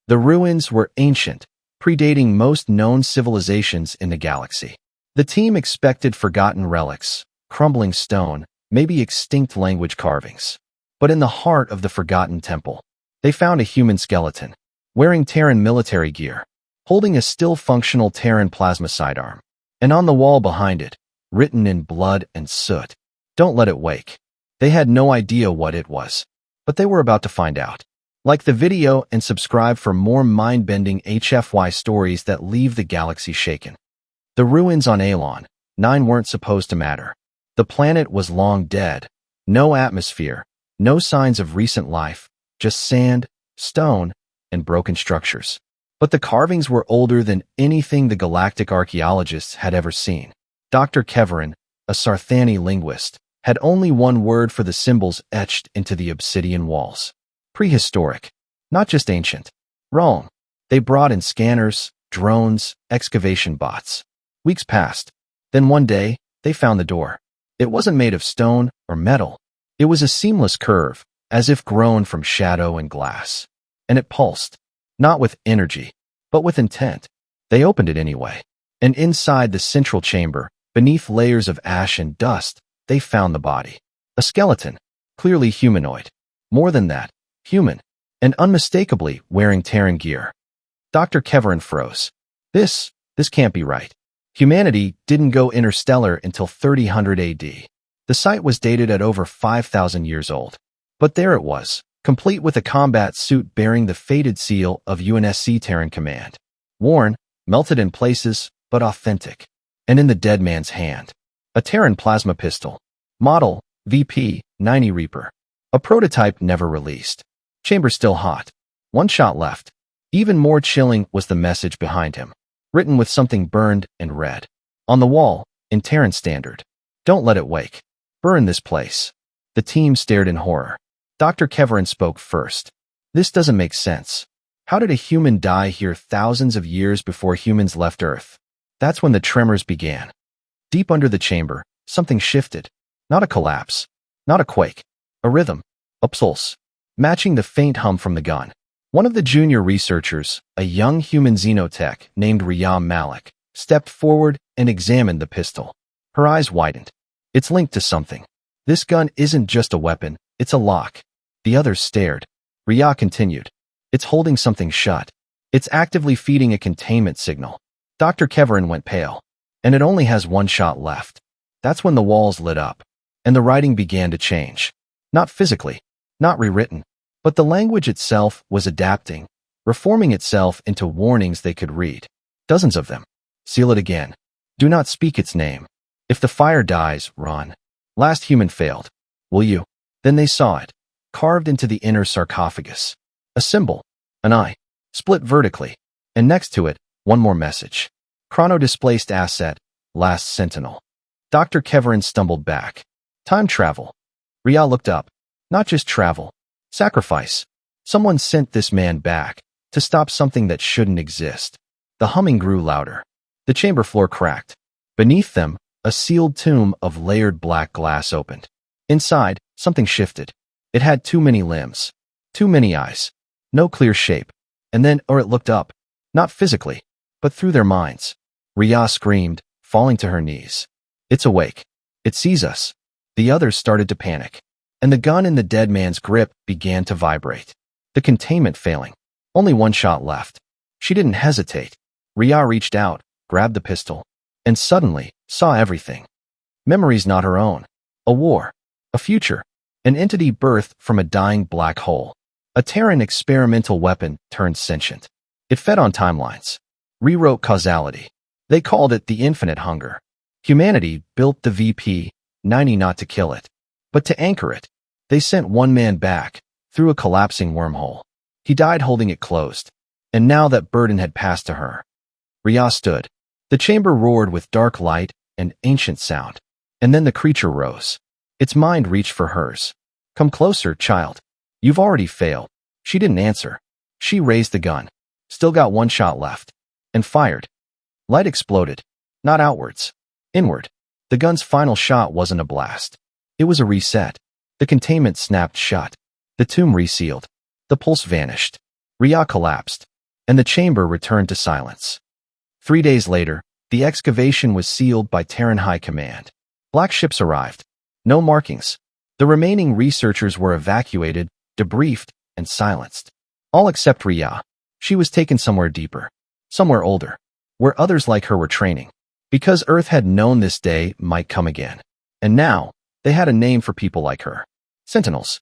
The ruins were ancient, predating most known civilizations in the galaxy. The team expected forgotten relics, crumbling stone, maybe extinct language carvings. But in the heart of the forgotten temple, they found a human skeleton, wearing Terran military gear, holding a still functional Terran plasma sidearm. And on the wall behind it, written in blood and soot, "Don't let it wake." They had no idea what it was, but they were about to find out. Like the video and subscribe for more mind-bending HFY stories that leave the galaxy shaken. The ruins on Alon 9 weren't supposed to matter. The planet was long dead. No atmosphere, no signs of recent life, just sand, stone, and broken structures. But the carvings were older than anything the galactic archaeologists had ever seen. Dr. Keverin, a Sarthani linguist, had only one word for the symbols etched into the obsidian walls. Prehistoric. Not just ancient. Wrong. They brought in scanners, drones, excavation bots. Weeks passed. Then one day, they found the door. It wasn't made of stone or metal. It was a seamless curve, as if grown from shadow and glass. And it pulsed. Not with energy, but with intent. They opened it anyway. And inside the central chamber, beneath layers of ash and dust, they found the body. A skeleton. Clearly humanoid. More than that, human. And unmistakably wearing Terran gear. Dr. Keverin froze. This can't be right. Humanity didn't go interstellar until 3000 AD. The site was dated at over 5,000 years old. But there it was, complete with a combat suit bearing the faded seal of UNSC Terran Command. Worn, melted in places, but authentic. And in the dead man's hand, a Terran plasma pistol. Model, VP-90 Reaper. A prototype never released. Chamber still hot. One shot left. Even more chilling was the message behind him, written with something burned and red. On the wall, in Terran standard. "Don't let it wake. Burn this place." The team stared in horror. Dr. Keverin spoke first. "This doesn't make sense. How did a human die here thousands of years before humans left Earth?" That's when the tremors began. Deep under the chamber, something shifted. Not a collapse. Not a quake. A rhythm. A pulse. Matching the faint hum from the gun. One of the junior researchers, a young human xenotech named Riyam Malik, stepped forward and examined the pistol. Her eyes widened. "It's linked to something. This gun isn't just a weapon, it's a lock." The others stared. Riyah continued. "It's holding something shut. It's actively feeding a containment signal." Dr. Keverin went pale. "And it only has one shot left." That's when the walls lit up, and the writing began to change. Not physically, not rewritten, but the language itself was adapting, reforming itself into warnings they could read. Dozens of them. "Seal it again. Do not speak its name. If the fire dies, run. Last human failed. Will you?" Then they saw it, carved into the inner sarcophagus. A symbol, an eye, split vertically, and next to it, one more message. Chrono-displaced asset, last sentinel. Dr. Keverin stumbled back. Time travel. Riyah looked up. Not just travel. Sacrifice. Someone sent this man back to stop something that shouldn't exist. The humming grew louder. The chamber floor cracked. Beneath them, a sealed tomb of layered black glass opened. Inside, something shifted. It had too many limbs. Too many eyes. No clear shape. And then, it looked up. Not physically, but through their minds. Riyah screamed, falling to her knees. "It's awake. It sees us." The others started to panic. And the gun in the dead man's grip began to vibrate. The containment failing. Only one shot left. She didn't hesitate. Riyah reached out, grabbed the pistol, and suddenly saw everything. Memories not her own. A war. A future. An entity birthed from a dying black hole. A Terran experimental weapon turned sentient. It fed on timelines. Rewrote causality. They called it the infinite hunger. Humanity built the VP-90 not to kill it, but to anchor it. They sent one man back, through a collapsing wormhole. He died holding it closed. And now that burden had passed to her. Riyah stood. The chamber roared with dark light and ancient sound. And then the creature rose. Its mind reached for hers. "Come closer, child. You've already failed." She didn't answer. She raised the gun. Still got one shot left. And fired. Light exploded. Not outwards. Inward. The gun's final shot wasn't a blast. It was a reset. The containment snapped shut. The tomb resealed. The pulse vanished. Riyah collapsed. and the chamber returned to silence. 3 days later, the excavation was sealed by Terran High Command. Black ships arrived. No markings. The remaining researchers were evacuated, debriefed, and silenced. All except Rhea. She was taken somewhere deeper. Somewhere older. Where others like her were training. Because Earth had known this day might come again. And now, they had a name for people like her. Sentinels.